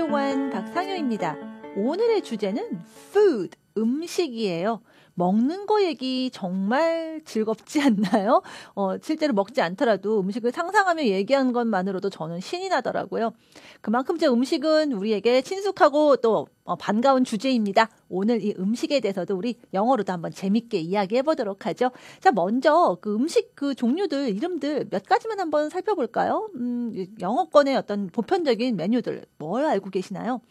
everyone, 박상효입니다. 오늘의 주제는 food, 음식이에요. 먹는 거 얘기 정말 즐겁지 않나요? 실제로 먹지 않더라도 음식을 상상하며 얘기하는 것만으로도 저는 신이 나더라고요. 그만큼 제 음식은 우리에게 친숙하고 또 반가운 주제입니다. 오늘 이 음식에 대해서도 우리 영어로도 한번 재밌게 이야기해 보도록 하죠. 자, 먼저 그 음식 그 종류들, 이름들 몇 가지만 한번 살펴볼까요? 영어권의 어떤 보편적인 메뉴들 뭘 알고 계시나요?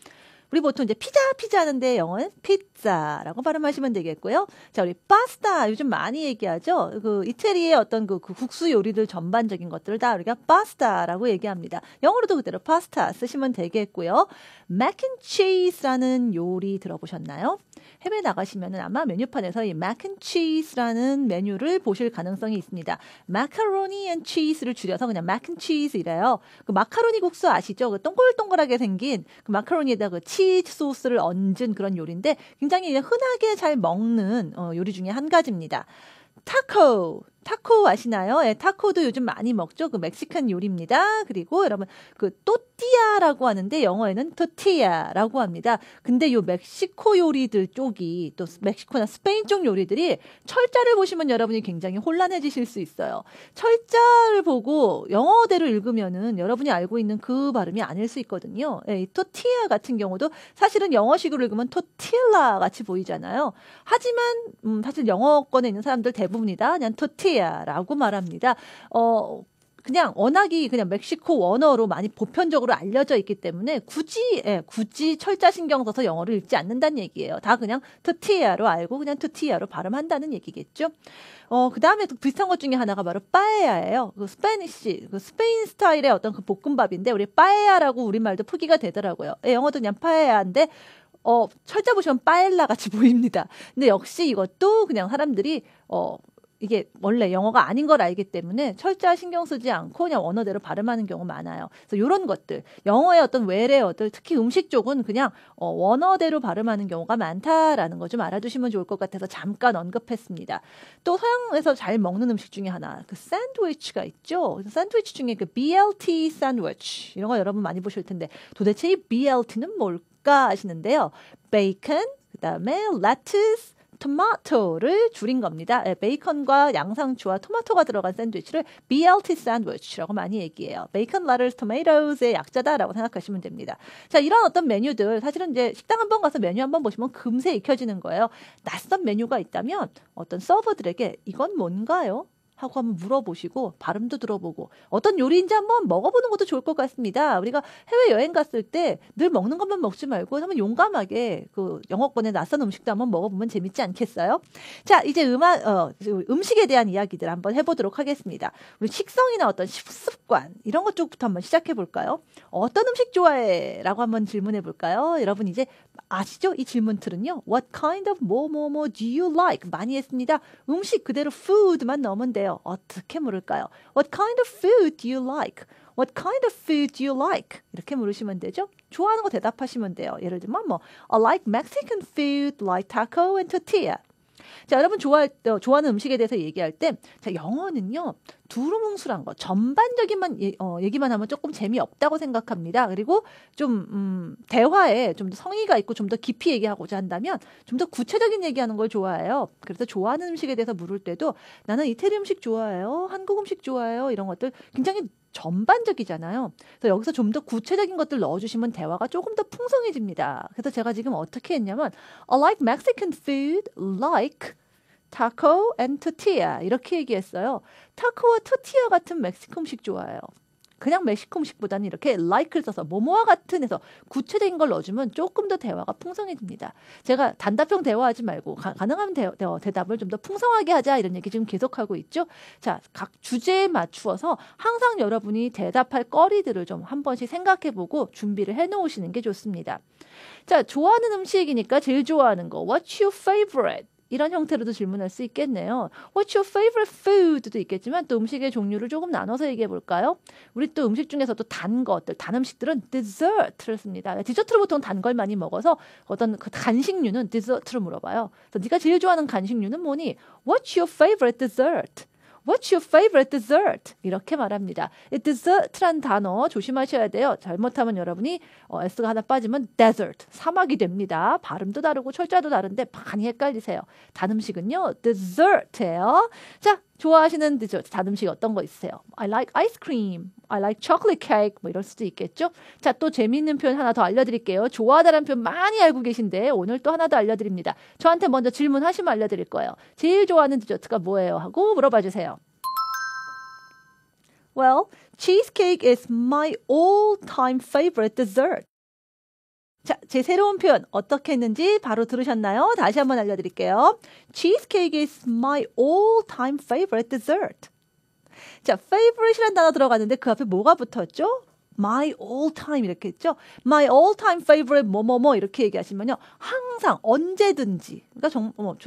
우리 보통 이제 피자 하는데 영어는 피자라고 발음하시면 되겠고요. 자, 우리 파스타 요즘 많이 얘기하죠. 그 이태리의 어떤 그 국수 요리들 전반적인 것들을 다 우리가 파스타라고 얘기합니다. 영어로도 그대로 파스타 쓰시면 되겠고요. 맥앤치즈라는 요리 들어보셨나요? 해외 나가시면은 아마 메뉴판에서 이 맥앤치즈라는 메뉴를 보실 가능성이 있습니다. 마카로니 앤 치즈를 줄여서 그냥 맥앤치즈이래요. 그 마카로니 국수 아시죠? 그 동글동글하게 생긴 그 마카로니에다 그 치즈 소스를 얹은 그런 요리인데 굉장히 흔하게 잘 먹는 요리 중에 한 가지입니다. 타코 아시나요? 예, 타코도 요즘 많이 먹죠. 그 멕시칸 요리입니다. 그리고 여러분 그 또띠아라고 하는데 영어에는 토티아라고 합니다. 근데 요 멕시코 요리들 쪽이 또 멕시코나 스페인 쪽 요리들이 철자를 보시면 여러분이 굉장히 혼란해지실 수 있어요. 철자를 보고 영어대로 읽으면은 여러분이 알고 있는 그 발음이 아닐 수 있거든요. 예, 이 토티아 같은 경우도 사실은 영어식으로 읽으면 토틸라 같이 보이잖아요. 하지만 사실 영어권에 있는 사람들 대부분이다 그냥 토티아라고 말합니다. 그냥 워낙이 그냥 멕시코 원어로 많이 보편적으로 알려져 있기 때문에 굳이 철자 신경 써서 영어를 읽지 않는다는 얘기예요. 다 그냥 토티아로 알고 그냥 토티아로 발음한다는 얘기겠죠. 그 다음에 또 비슷한 것 중에 하나가 바로 빠에야예요. 그 스페인 스타일의 어떤 그 볶음밥인데 우리 빠에야라고 우리말도 표기가 되더라고요. 영어도 그냥 빠에야인데 철자 보시면 빠엘라 같이 보입니다. 근데 역시 이것도 그냥 사람들이 이게 원래 영어가 아닌 걸 알기 때문에 철자 신경 쓰지 않고 그냥 원어대로 발음하는 경우 많아요. 그래서 이런 것들, 영어의 어떤 외래어들, 특히 음식 쪽은 그냥 원어대로 발음하는 경우가 많다라는 거 좀 알아두시면 좋을 것 같아서 잠깐 언급했습니다. 또 서양에서 잘 먹는 음식 중에 하나, 그 샌드위치가 있죠. 샌드위치 중에 그 BLT 샌드위치 이런 거 여러분 많이 보실 텐데 도대체 이 BLT는 뭘까 하시는데요. 베이컨, 그다음에 레투스, 토마토를 줄인 겁니다. 베이컨과 양상추와 토마토가 들어간 샌드위치를 BLT 샌드위치라고 많이 얘기해요. 베이컨, 레터스, 토마토의 약자다라고 생각하시면 됩니다. 자, 이런 어떤 메뉴들 사실은 이제 식당 한번 가서 메뉴 한번 보시면 금세 익혀지는 거예요. 낯선 메뉴가 있다면 어떤 서버들에게 이건 뭔가요? 하고 한번 물어보시고 발음도 들어보고 어떤 요리인지 한번 먹어보는 것도 좋을 것 같습니다. 우리가 해외여행 갔을 때 늘 먹는 것만 먹지 말고 한번 용감하게 그 영어권의 낯선 음식도 한번 먹어보면 재밌지 않겠어요? 자, 이제 음식에 대한 이야기들 한번 해보도록 하겠습니다. 우리 식성이나 어떤 식습관 이런 것 쪽부터 한번 시작해 볼까요? 어떤 음식 좋아해? 라고 한번 질문해 볼까요? 여러분 이제 아시죠? 이 질문들은요. What kind of 뭐 do you like? 많이 했습니다. 음식 그대로 food만 넣으면 돼요. 어떻게 물을까요? What kind of food do you like? What kind of food do you like? 이렇게 물으시면 되죠. 좋아하는 거 대답하시면 돼요. 예를 들면 I like Mexican food, like taco and tortilla. 자, 여러분 좋아하는 음식에 대해서 얘기할 때, 자, 영어는요, 두루뭉술한 거, 전반적인 얘기만 하면 조금 재미없다고 생각합니다. 그리고 좀, 대화에 좀 더 성의가 있고 좀 더 깊이 얘기하고자 한다면 좀 더 구체적인 얘기하는 걸 좋아해요. 그래서 좋아하는 음식에 대해서 물을 때도 나는 이태리 음식 좋아해요. 한국 음식 좋아해요. 이런 것들 굉장히 전반적이잖아요. 그래서 여기서 좀 더 구체적인 것들 넣어주시면 대화가 조금 더 풍성해집니다. 그래서 제가 지금 어떻게 했냐면 I like Mexican food, like taco and tortilla 이렇게 얘기했어요. 타코와 토티아 같은 멕시코 음식 좋아해요. 그냥 멕시코 음식보다는 이렇게 like를 써서 뭐뭐와 같은 해서 구체적인 걸 넣어주면 조금 더 대화가 풍성해집니다. 제가 단답형 대화하지 말고 가능한 대답을 좀 더 풍성하게 하자 이런 얘기 지금 계속하고 있죠. 자, 각 주제에 맞추어서 항상 여러분이 대답할 거리들을 좀 한 번씩 생각해보고 준비를 해놓으시는 게 좋습니다. 자, 좋아하는 음식이니까 제일 좋아하는 거 What's your favorite? 이런 형태로도 질문할 수 있겠네요. What's your favorite food도 있겠지만 또 음식의 종류를 조금 나눠서 얘기해 볼까요? 우리 또 음식 중에서도 단 음식들은 dessert를 씁니다. 디저트로 보통 단 걸 많이 먹어서 어떤 그 간식류는 dessert로 물어봐요. 그래서 네가 제일 좋아하는 간식류는 뭐니? What's your favorite dessert? What's your favorite dessert? 이렇게 말합니다. 이 dessert란 단어 조심하셔야 돼요. 잘못하면 여러분이 S가 하나 빠지면 desert, 사막이 됩니다. 발음도 다르고 철자도 다른데 많이 헷갈리세요. 단 음식은요, dessert예요. 자, 좋아하시는 단 음식 어떤 거 있으세요? I like ice cream, I like chocolate cake 뭐 이럴 수도 있겠죠. 자, 또 재미있는 표현 하나 더 알려드릴게요. 좋아하다라는 표현 많이 알고 계신데 오늘 또 하나 더 알려드립니다. 저한테 먼저 질문하시면 알려드릴 거예요. 제일 좋아하는 디저트가 뭐예요? 하고 물어봐 주세요. Well, cheesecake is my all-time favorite dessert. 자, 제 새로운 표현 어떻게 했는지 바로 들으셨나요? 다시 한번 알려드릴게요. Cheesecake is my all-time favorite dessert. 자, favorite이라는 단어 들어갔는데 그 앞에 뭐가 붙었죠? My all-time 이렇게 했죠? My all-time favorite 뭐뭐뭐 이렇게 얘기하시면요. 항상 언제든지 그러니까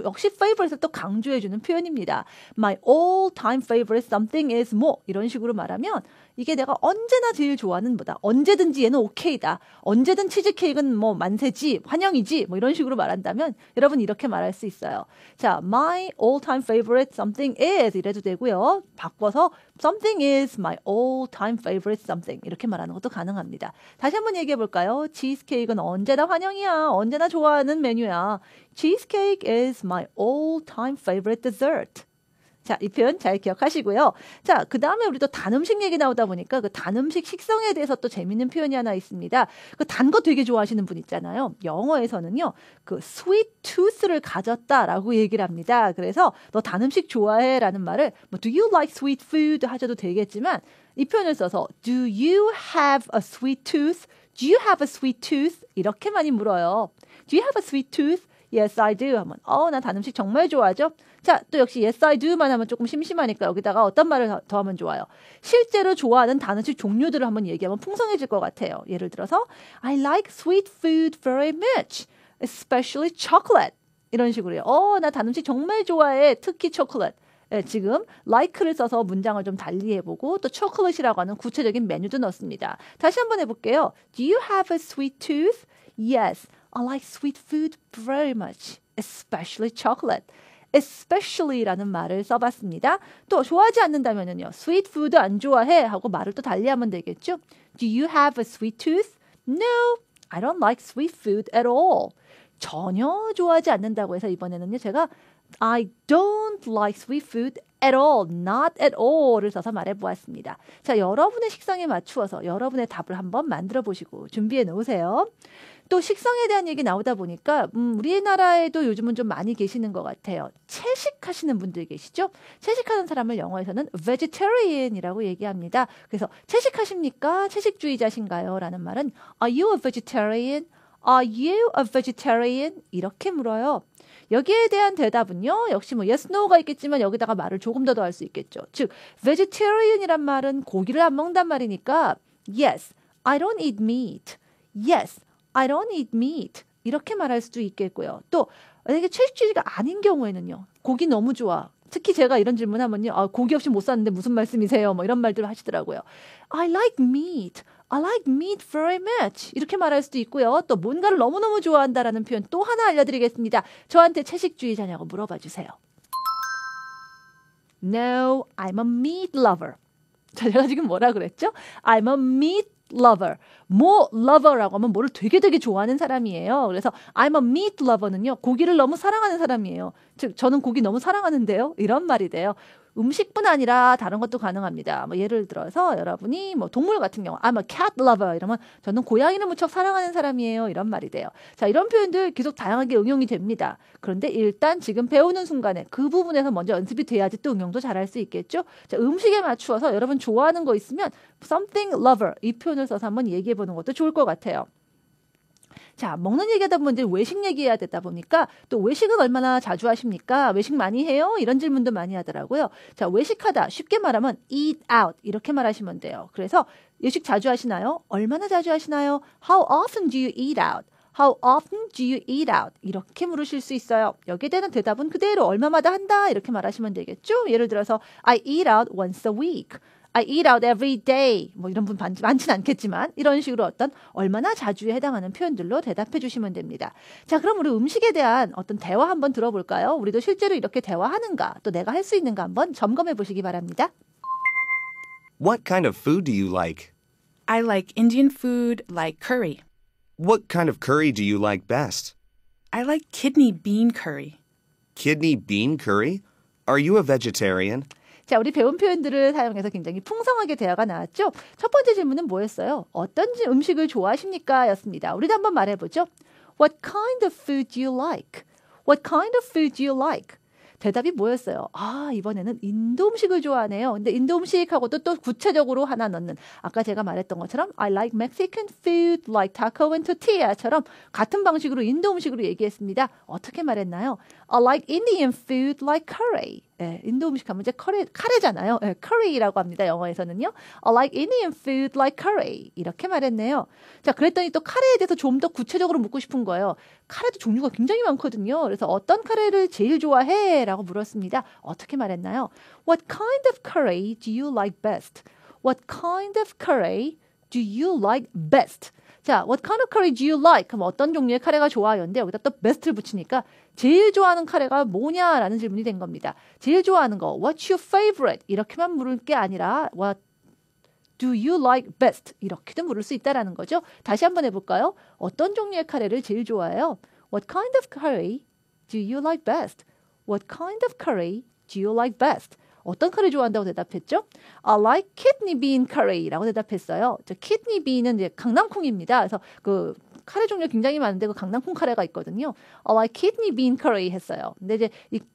역시 favorite을 또 강조해주는 표현입니다. My all-time favorite something is more 이런 식으로 말하면 이게 내가 언제나 제일 좋아하는 뭐다. 언제든지 얘는 오케이다. 언제든 치즈케이크는 뭐 만세지, 환영이지 뭐 이런 식으로 말한다면 여러분 이렇게 말할 수 있어요. 자, my all-time favorite something is 이래도 되고요. 바꿔서 something is my all-time favorite something 이렇게 말하는 것도 가능합니다. 다시 한번 얘기해 볼까요? 치즈케이크는 언제나 환영이야. 언제나 좋아하는 메뉴야. Cheesecake is my all-time favorite dessert. 자, 이 표현 잘 기억하시고요. 자, 그 다음에 우리 또 단 음식 얘기 나오다 보니까 그 단 음식 식성에 대해서 또 재밌는 표현이 하나 있습니다. 그 단 거 되게 좋아하시는 분 있잖아요. 영어에서는요, 그 sweet tooth를 가졌다라고 얘기를 합니다. 그래서 너 단 음식 좋아해? 라는 말을 뭐 do you like sweet food 하셔도 되겠지만 이 표현을 써서 do you have a sweet tooth? Do you have a sweet tooth? 이렇게 많이 물어요. Do you have a sweet tooth? Yes, I do. 하면 나 단 음식 정말 좋아하죠? 자, 또 역시 yes, I do만 하면 조금 심심하니까 여기다가 어떤 말을 더 하면 좋아요? 실제로 좋아하는 단 음식 종류들을 한번 얘기하면 풍성해질 것 같아요. 예를 들어서 I like sweet food very much, especially chocolate. 이런 식으로요. 나 단 음식 정말 좋아해. 특히 초콜릿. 네, 지금 like를 써서 문장을 좀 달리 해보고 또 chocolate이라고 하는 구체적인 메뉴도 넣습니다. 다시 한번 해볼게요. Do you have a sweet tooth? Yes, I like sweet food very much, especially chocolate. especially라는 말을 써봤습니다. 또 좋아하지 않는다면은요. sweet food 안 좋아해 하고 말을 또 달리하면 되겠죠. Do you have a sweet tooth? No, I don't like sweet food at all. 전혀 좋아하지 않는다고 해서 이번에는요. 제가 I don't like sweet food at all, not at all을 써서 말해보았습니다. 자, 여러분의 식성에 맞추어서 여러분의 답을 한번 만들어 보시고 준비해 놓으세요. 또 식성에 대한 얘기 나오다 보니까 우리나라에도 요즘은 좀 많이 계시는 것 같아요. 채식하시는 분들 계시죠? 채식하는 사람을 영어에서는 vegetarian이라고 얘기합니다. 그래서 채식하십니까? 채식주의자신가요? 라는 말은 Are you a vegetarian? Are you a vegetarian? 이렇게 물어요. 여기에 대한 대답은요. 역시 뭐 yes, no가 있겠지만 여기다가 말을 조금 더 할 수 있겠죠. 즉 vegetarian이란 말은 고기를 안 먹는단 말이니까 yes, I don't eat meat. Yes, I don't eat meat. 이렇게 말할 수도 있겠고요. 또 만약에 채식주의가 아닌 경우에는요. 고기 너무 좋아. 특히 제가 이런 질문하면요. 고기 없이 못 사는데 무슨 말씀이세요? 뭐 이런 말들 하시더라고요. I like meat. I like meat very much. 이렇게 말할 수도 있고요. 또 뭔가를 너무너무 좋아한다라는 표현 또 하나 알려드리겠습니다. 저한테 채식주의자냐고 물어봐 주세요. No, I'm a meat lover. 자, 제가 지금 뭐라 그랬죠? I'm a meat lover. 뭐 lover라고 하면 뭐를 되게 좋아하는 사람이에요. 그래서 I'm a meat lover는요. 고기를 너무 사랑하는 사람이에요. 즉 저는 고기 너무 사랑하는데요. 이런 말이 돼요. 음식뿐 아니라 다른 것도 가능합니다. 뭐 예를 들어서 여러분이 뭐 동물 같은 경우 I'm a cat lover 이러면 저는 고양이를 무척 사랑하는 사람이에요. 이런 말이 돼요. 자, 이런 표현들 계속 다양하게 응용이 됩니다. 그런데 일단 지금 배우는 순간에 그 부분에서 먼저 연습이 돼야지 또 응용도 잘할 수 있겠죠. 자, 음식에 맞추어서 여러분 좋아하는 거 있으면 something lover 이 표현을 써서 한번 얘기해 보는 것도 좋을 것 같아요. 자, 먹는 얘기하다 보면 이제 외식 얘기해야 되다 보니까 또 외식은 얼마나 자주 하십니까? 외식 많이 해요? 이런 질문도 많이 하더라고요. 자, 외식하다 쉽게 말하면 eat out 이렇게 말하시면 돼요. 그래서 외식 자주 하시나요? 얼마나 자주 하시나요? How often do you eat out? How often do you eat out? 이렇게 물으실 수 있어요. 여기에 대한 대답은 그대로 얼마마다 한다 이렇게 말하시면 되겠죠? 예를 들어서 I eat out once a week. I eat out every day. 뭐 이런 분 많진 않겠지만 이런 식으로 어떤 얼마나 자주에 해당하는 표현들로 대답해 주시면 됩니다. 자, 그럼 우리 음식에 대한 어떤 대화 한번 들어볼까요? 우리도 실제로 이렇게 대화하는가 또 내가 할 수 있는가 한번 점검해 보시기 바랍니다. What kind of food do you like? I like Indian food like curry. What kind of curry do you like best? I like kidney bean curry. Kidney bean curry? Are you a vegetarian? 자, 우리 배운 표현들을 사용해서 굉장히 풍성하게 대화가 나왔죠. 첫 번째 질문은 뭐였어요? 어떤 음식을 좋아하십니까? 였습니다. 우리도 한번 말해보죠. What kind of food do you like? What kind of food do you like? 대답이 뭐였어요? 아, 이번에는 인도 음식을 좋아하네요. 근데 인도 음식하고도 또 구체적으로 하나 넣는, 아까 제가 말했던 것처럼 I like Mexican food like taco and tortilla처럼 같은 방식으로 인도 음식으로 얘기했습니다. 어떻게 말했나요? I like Indian food like curry. 예, 인도 음식 하면 이제 카레잖아요. 예, curry라고 합니다. 영어에서는요. I like Indian food like curry. 이렇게 말했네요. 자, 그랬더니 또 카레에 대해서 좀 더 구체적으로 묻고 싶은 거예요. 카레도 종류가 굉장히 많거든요. 그래서 어떤 카레를 제일 좋아해? 라고 물었습니다. 어떻게 말했나요? What kind of curry do you like best? What kind of curry do you like best? 자, what kind of curry do you like? 그럼 어떤 종류의 카레가 좋아요인데 여기다 또 best를 붙이니까 제일 좋아하는 카레가 뭐냐라는 질문이 된 겁니다. 제일 좋아하는 거, what's your favorite? 이렇게만 물을 게 아니라 what do you like best? 이렇게도 물을 수 있다라는 거죠. 다시 한번 해볼까요? 어떤 종류의 카레를 제일 좋아해요? What kind of curry do you like best? What kind of curry do you like best? 어떤 카레 좋아한다고 대답했죠? I like kidney bean curry라고 대답했어요. 저 kidney bean은 이제 강낭콩입니다. 그래서 그 카레 종류 굉장히 많은데 그 강낭콩 카레가 있거든요. I like kidney bean curry 했어요. 근데 이제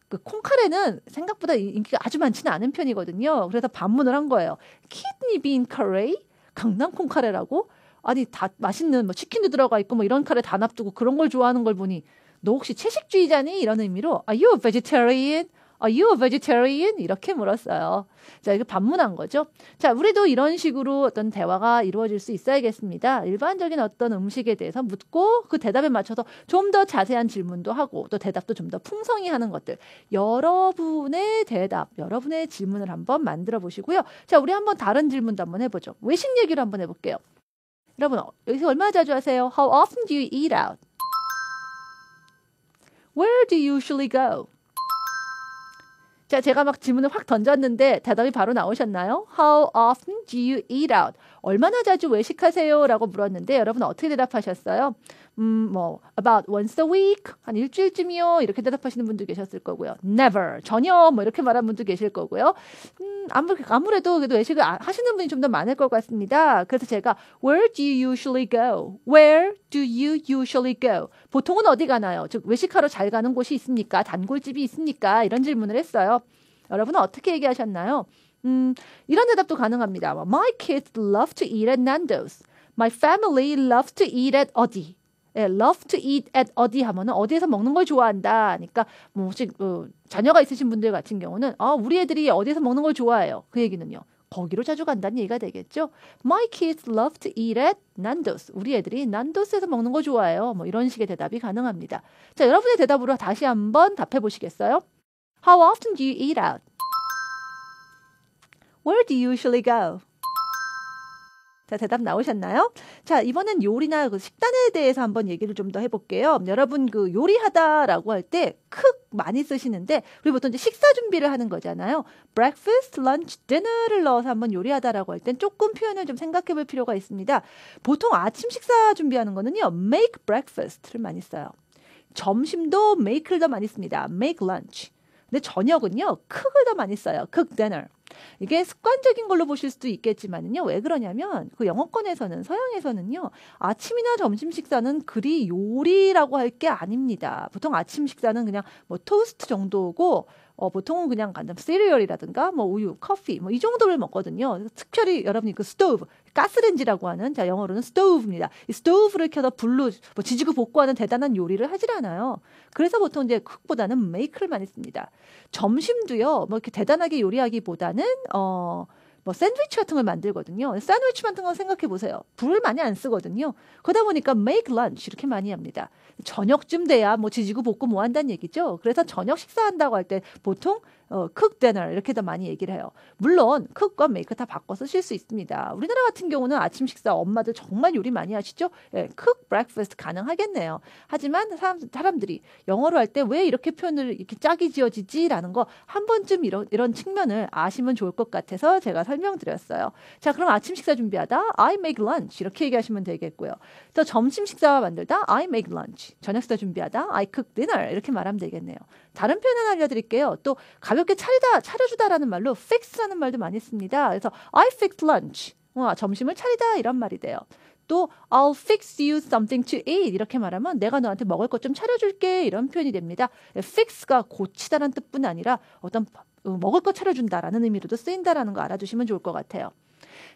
그 콩카레는 생각보다 인기가 아주 많지는 않은 편이거든요. 그래서 반문을 한 거예요. kidney bean curry? 강낭콩 카레라고? 아니 다 맛있는 뭐 치킨도 들어가 있고 뭐 이런 카레 다 납두고 그런 걸 좋아하는 걸 보니 너 혹시 채식주의자니? 이런 의미로 Are you a vegetarian? Are you a vegetarian? 이렇게 물었어요. 자, 이거 반문한 거죠. 자, 우리도 이런 식으로 어떤 대화가 이루어질 수 있어야겠습니다. 일반적인 어떤 음식에 대해서 묻고 그 대답에 맞춰서 좀 더 자세한 질문도 하고 또 대답도 좀 더 풍성히 하는 것들. 여러분의 대답, 여러분의 질문을 한번 만들어 보시고요. 자, 우리 한번 다른 질문도 한번 해보죠. 외식 얘기를 한번 해볼게요. 여러분, 여기서 얼마나 자주 하세요? How often do you eat out? Where do you usually go? 자, 제가 막 질문을 확 던졌는데 대답이 바로 나오셨나요? How often do you eat out? 얼마나 자주 외식하세요? 라고 물었는데 여러분 어떻게 대답하셨어요? 뭐 about once a week? 한 일주일쯤이요? 이렇게 대답하시는 분도 계셨을 거고요. Never, 전혀 뭐 이렇게 말하는 분도 계실 거고요. 아무래도 그래도 외식을 하시는 분이 좀 더 많을 것 같습니다. 그래서 제가 Where do you usually go? Where do you usually go? 보통은 어디 가나요? 즉 외식하러 잘 가는 곳이 있습니까? 단골집이 있습니까? 이런 질문을 했어요. 여러분은 어떻게 얘기하셨나요? 이런 대답도 가능합니다. My kids love to eat at Nando's. My family loves to eat at 어디. 예, love to eat at 어디 하면은 어디에서 먹는 걸 좋아한다. 그러니까 뭐 혹시 자녀가 있으신 분들 같은 경우는 우리 애들이 어디에서 먹는 걸 좋아해요. 그 얘기는요. 거기로 자주 간다는 얘기가 되겠죠. My kids love to eat at Nando's. 우리 애들이 난도스에서 먹는 거 좋아해요. 뭐 이런 식의 대답이 가능합니다. 자, 여러분의 대답으로 다시 한번 답해 보시겠어요? How often do you eat out? Where do you usually go? 자, 대답 나오셨나요? 자, 이번엔 요리나 그 식단에 대해서 한번 얘기를 좀 더 해볼게요. 여러분 그 요리하다라고 할 때 cook 많이 쓰시는데 우리 보통 이제 식사 준비를 하는 거잖아요. breakfast, lunch, dinner를 넣어서 한번 요리하다라고 할 땐 조금 표현을 좀 생각해 볼 필요가 있습니다. 보통 아침 식사 준비하는 거는요. make breakfast를 많이 써요. 점심도 make를 더 많이 씁니다. make lunch. 근데 저녁은요. cook을 더 많이 써요. cook dinner. 이게 습관적인 걸로 보실 수도 있겠지만요. 왜 그러냐면 그 영어권에서는 서양에서는요. 아침이나 점심 식사는 그리 요리라고 할 게 아닙니다. 보통 아침 식사는 그냥 뭐 토스트 정도고 보통은 그냥 간단 시리얼이라든가 뭐 우유, 커피 뭐 이 정도를 먹거든요. 특별히 여러분이 그 스토브, 가스레인지라고 하는 자 영어로는 스토브입니다. 이 스토브를 켜서 불로 뭐 지지고 볶고하는 대단한 요리를 하질 않아요. 그래서 보통 이제 쿡보다는 메이크를 많이 씁니다. 점심도요. 뭐 이렇게 대단하게 요리하기보다는 뭐 샌드위치 같은 걸 만들거든요. 샌드위치 같은 거 생각해 보세요. 불을 많이 안 쓰거든요. 그러다 보니까 make lunch 이렇게 많이 합니다. 저녁쯤 돼야 뭐 지지고 볶고 뭐 한다는 얘기죠. 그래서 저녁 식사한다고 할 때 보통 cook dinner 이렇게 더 많이 얘기를 해요. 물론 cook과 make 다 바꿔 쓰실 수 있습니다. 우리나라 같은 경우는 아침 식사 엄마들 정말 요리 많이 하시죠? 예, cook breakfast 가능하겠네요. 하지만 사람들이 영어로 할 때 왜 이렇게 표현을 이렇게 짝이 지어지지라는 거 한 번쯤 이런 측면을 아시면 좋을 것 같아서 제가 설명드렸어요. 자, 그럼 아침 식사 준비하다 I make lunch 이렇게 얘기하시면 되겠고요. 또 점심 식사 만들다 I make lunch. 저녁 식사 준비하다 I cook dinner 이렇게 말하면 되겠네요. 다른 표현 하나 알려드릴게요. 또 가볍게 차려주다라는 말로 fix라는 말도 많이 씁니다. 그래서 I fix lunch. 점심을 차리다 이런 말이 돼요. 또 I'll fix you something to eat 이렇게 말하면 내가 너한테 먹을 것 좀 차려줄게 이런 표현이 됩니다. fix가 고치다라는 뜻뿐 아니라 어떤 먹을 것 차려준다라는 의미로도 쓰인다라는 거 알아두시면 좋을 것 같아요.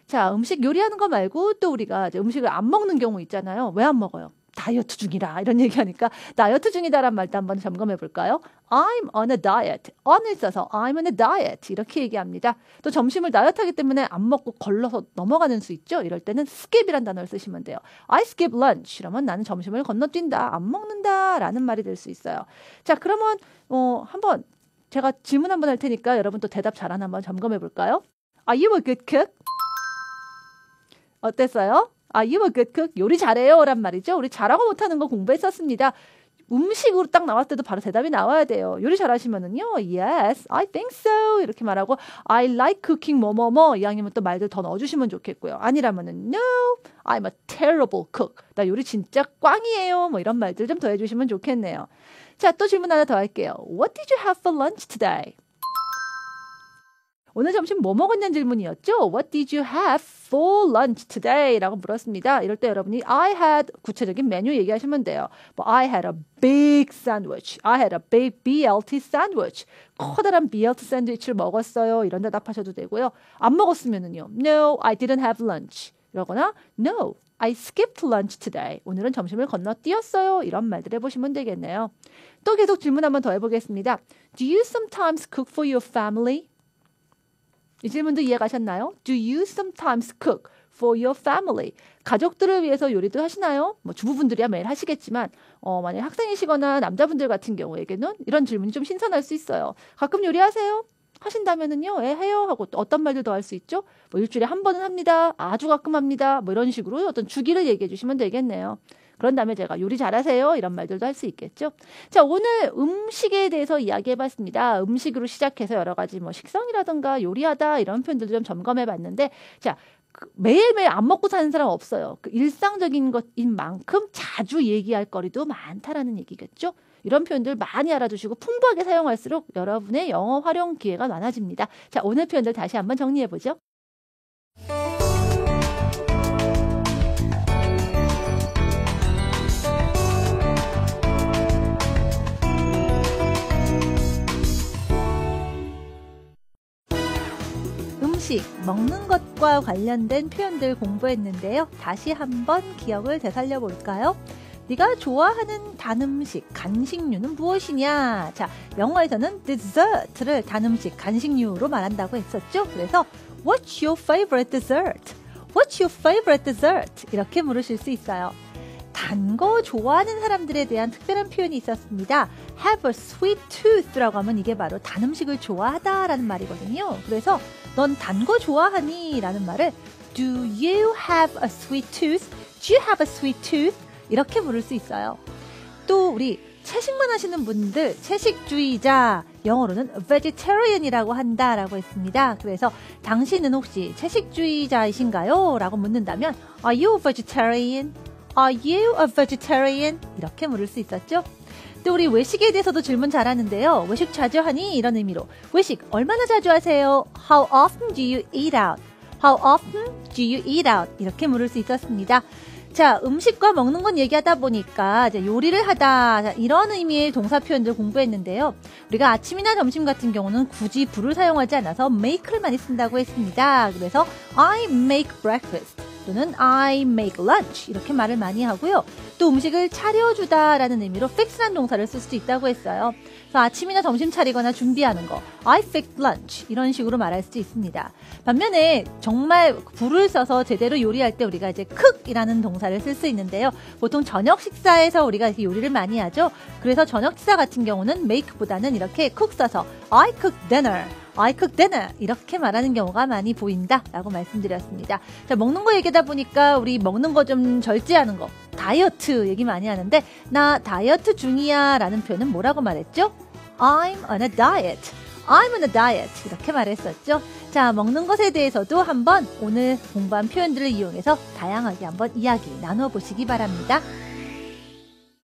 자, 음식 요리하는 거 말고 또 우리가 이제 음식을 안 먹는 경우 있잖아요. 왜 안 먹어요? 다이어트 중이라 이런 얘기하니까 다이어트 중이다란 말도 한번 점검해 볼까요? I'm on a diet. on을 써서 I'm on a diet 이렇게 얘기합니다. 또 점심을 다이어트 하기 때문에 안 먹고 걸러서 넘어가는 수 있죠. 이럴 때는 skip이란 단어를 쓰시면 돼요. I skip lunch. 이러면 나는 점심을 건너뛴다. 안 먹는다 라는 말이 될 수 있어요. 자, 그러면 한번 제가 질문 한번 할 테니까 여러분 또 대답 잘하나 한번 점검해 볼까요? Are you a good cook? 어땠어요? Are you a good cook? 요리 잘해요 란 말이죠. 우리 잘하고 못하는 거 공부했었습니다. 음식으로 딱 나왔을 때도 바로 대답이 나와야 돼요. 요리 잘하시면은요. Yes, I think so. 이렇게 말하고 I like cooking 뭐뭐뭐 이왕이면 또 말들 더 넣어주시면 좋겠고요. 아니라면은 No, I'm a terrible cook. 나 요리 진짜 꽝이에요. 뭐 이런 말들 좀 더 해주시면 좋겠네요. 자, 또 질문 하나 더 할게요. What did you have for lunch today? 오늘 점심 뭐 먹었냐는 질문이었죠. What did you have for lunch today? 라고 물었습니다. 이럴 때 여러분이 I had 구체적인 메뉴 얘기하시면 돼요. I had a big sandwich. I had a big BLT sandwich. 커다란 BLT 샌드위치를 먹었어요. 이런 대답하셔도 되고요. 안 먹었으면은요. No, I didn't have lunch. 이러거나 No, I skipped lunch today. 오늘은 점심을 건너뛰었어요. 이런 말들 해보시면 되겠네요. 또 계속 질문 한번 더 해보겠습니다. Do you sometimes cook for your family? 이 질문도 이해가셨나요? Do you sometimes cook for your family? 가족들을 위해서 요리도 하시나요? 뭐 주부분들이야 매일 하시겠지만 만약 학생이시거나 남자분들 같은 경우에게는 이런 질문이 좀 신선할 수 있어요. 가끔 요리하세요? 하신다면은요, 해요 하고 또 어떤 말들 더 할 수 있죠? 뭐 일주일에 한 번은 합니다. 아주 가끔 합니다. 뭐 이런 식으로 어떤 주기를 얘기해 주시면 되겠네요. 그런 다음에 제가 요리 잘하세요 이런 말들도 할 수 있겠죠. 자, 오늘 음식에 대해서 이야기해봤습니다. 음식으로 시작해서 여러 가지 뭐 식성이라든가 요리하다 이런 표현들도 좀 점검해봤는데, 자, 매일매일 안 먹고 사는 사람 없어요. 그 일상적인 것인 만큼 자주 얘기할 거리도 많다라는 얘기겠죠. 이런 표현들 많이 알아두시고 풍부하게 사용할수록 여러분의 영어 활용 기회가 많아집니다. 자, 오늘 표현들 다시 한번 정리해보죠. 음식, 먹는 것과 관련된 표현들 공부했는데요. 다시 한번 기억을 되살려 볼까요? 네가 좋아하는 단음식, 간식류는 무엇이냐? 자, 영어에서는 dessert를 단음식, 간식류로 말한다고 했었죠. 그래서 What's your favorite dessert? What's your favorite dessert? 이렇게 물으실 수 있어요. 단 거 좋아하는 사람들에 대한 특별한 표현이 있었습니다. Have a sweet tooth라고 하면 이게 바로 단 음식을 좋아하다라는 말이거든요. 그래서 넌 단 거 좋아하니? 라는 말을 Do you have a sweet tooth? Do you have a sweet tooth? 이렇게 물을 수 있어요. 또 우리 채식만 하시는 분들, 채식주의자, 영어로는 vegetarian이라고 한다라고 했습니다. 그래서 당신은 혹시 채식주의자이신가요? 라고 묻는다면 Are you a vegetarian? Are you a vegetarian? 이렇게 물을 수 있었죠. 또 우리 외식에 대해서도 질문 잘하는데요. 외식 자주 하니? 이런 의미로 외식 얼마나 자주 하세요? How often do you eat out? How often do you eat out? 이렇게 물을 수 있었습니다. 자, 음식과 먹는 건 얘기하다 보니까 이제 요리를 하다 이런 의미의 동사 표현들 공부했는데요. 우리가 아침이나 점심 같은 경우는 굳이 불을 사용하지 않아서 make를 많이 쓴다고 했습니다. 그래서 I make breakfast. 또는 I make lunch 이렇게 말을 많이 하고요. 또 음식을 차려주다라는 의미로 fix라는 동사를 쓸 수도 있다고 했어요. 그래서 아침이나 점심 차리거나 준비하는 거 I fixed lunch 이런 식으로 말할 수도 있습니다. 반면에 정말 불을 써서 제대로 요리할 때 우리가 이제 cook이라는 동사를 쓸 수 있는데요. 보통 저녁 식사에서 우리가 이렇게 요리를 많이 하죠. 그래서 저녁 식사 같은 경우는 make보다는 이렇게 cook 써서 I cooked dinner I cook dinner 이렇게 말하는 경우가 많이 보인다라고 말씀드렸습니다. 자, 먹는 거 얘기하다 보니까 우리 먹는 거 좀 절제하는 거 다이어트 얘기 많이 하는데 나 다이어트 중이야 라는 표현은 뭐라고 말했죠? I'm on a diet. I'm on a diet 이렇게 말했었죠. 자, 먹는 것에 대해서도 한번 오늘 공부한 표현들을 이용해서 다양하게 한번 이야기 나눠보시기 바랍니다.